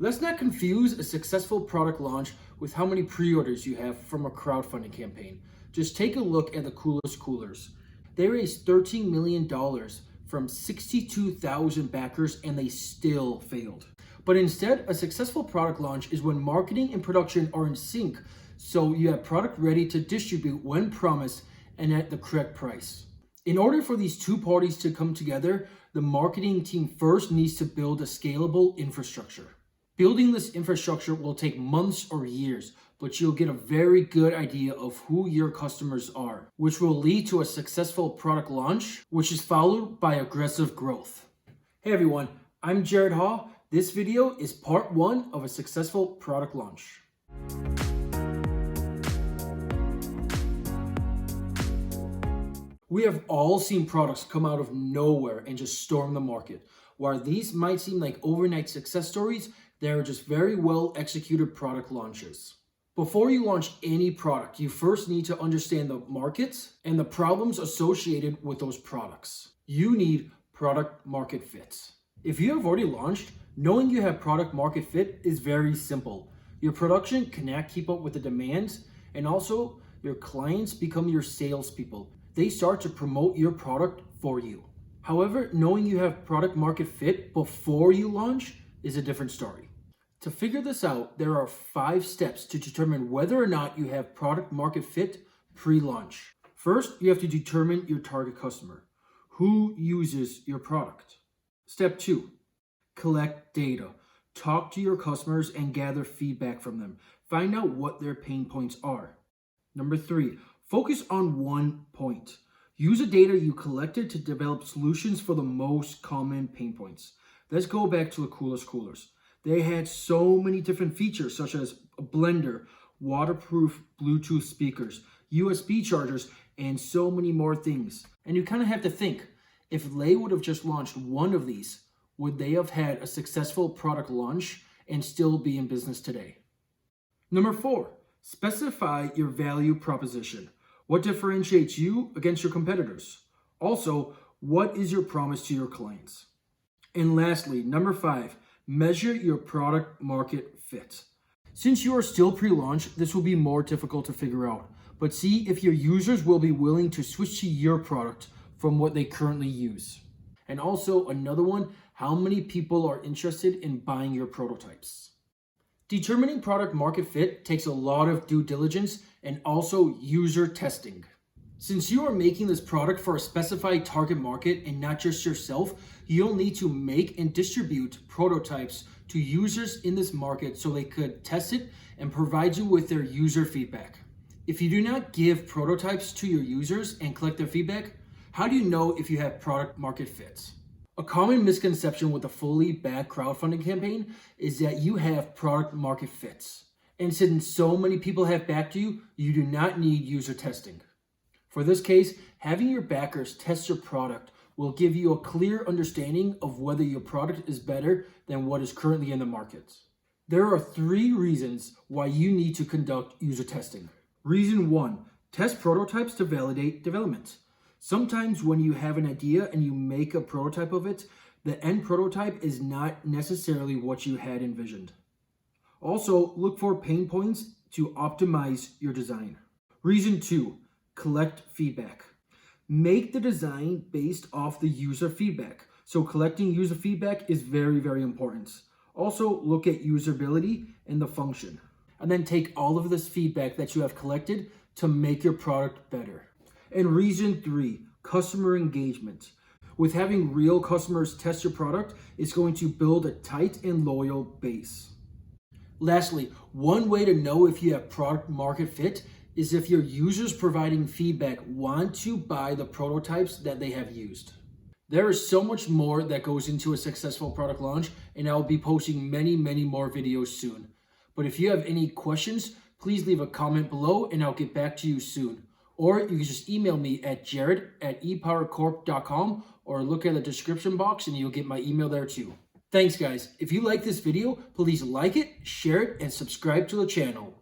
Let's not confuse a successful product launch with how many pre-orders you have from a crowdfunding campaign. Just take a look at the Coolest Coolers. They raised $13 million from 62,000 backers and they still failed. But instead, a successful product launch is when marketing and production are in sync, so you have product ready to distribute when promised and at the correct price. In order for these two parties to come together, the marketing team first needs to build a scalable infrastructure. Building this infrastructure will take months or years, but you'll get a very good idea of who your customers are, which will lead to a successful product launch, which is followed by aggressive growth. Hey everyone, I'm Jared Hall. This video is part 1 of a successful product launch. We have all seen products come out of nowhere and just storm the market. While these might seem like overnight success stories, they are just very well executed product launches. Before you launch any product, you first need to understand the markets and the problems associated with those products. You need product market fit. If you have already launched, knowing you have product market fit is very simple. Your production cannot keep up with the demands, and also your clients become your salespeople. They start to promote your product for you. However, knowing you have product market fit before you launch is a different story. To figure this out, there are 5 steps to determine whether or not you have product market fit pre-launch. First, you have to determine your target customer. Who uses your product? Step 2, collect data. Talk to your customers and gather feedback from them. Find out what their pain points are. Number 3, focus on one point. Use the data you collected to develop solutions for the most common pain points. Let's go back to the Coolest Coolers. They had so many different features such as a blender, waterproof Bluetooth speakers, USB chargers, and so many more things. And you kind of have to think, if they would have just launched one of these, would they have had a successful product launch and still be in business today? Number 4, specify your value proposition. What differentiates you against your competitors? Also, what is your promise to your clients? And lastly, number 5, measure your product market fit. Since you are still pre-launch, this will be more difficult to figure out, but see if your users will be willing to switch to your product from what they currently use. And also another one, how many people are interested in buying your prototypes? Determining product market fit takes a lot of due diligence and also user testing. Since you are making this product for a specified target market and not just yourself, you'll need to make and distribute prototypes to users in this market so they could test it and provide you with their user feedback. If you do not give prototypes to your users and collect their feedback, how do you know if you have product market fit? A common misconception with a fully backed crowdfunding campaign is that you have product market fits. And since so many people have backed you, you do not need user testing. For this case, having your backers test your product will give you a clear understanding of whether your product is better than what is currently in the market. There are 3 reasons why you need to conduct user testing. Reason 1, test prototypes to validate development. Sometimes when you have an idea and you make a prototype of it, the end prototype is not necessarily what you had envisioned. Also, look for pain points to optimize your design. Reason 2, collect feedback. Make the design based off the user feedback. So collecting user feedback is very, very important. Also, look at usability and the function. And then take all of this feedback that you have collected to make your product better. And reason 3, customer engagement. With having real customers test your product, it's going to build a tight and loyal base. Lastly, one way to know if you have product market fit is if your users providing feedback want to buy the prototypes that they have used. There is so much more that goes into a successful product launch, and I'll be posting many more videos soon. But if you have any questions, please leave a comment below and I'll get back to you soon. Or you can just email me at jared@epowercorp.com or look at the description box and you'll get my email there too. Thanks guys. If you like this video, please like it, share it, and subscribe to the channel.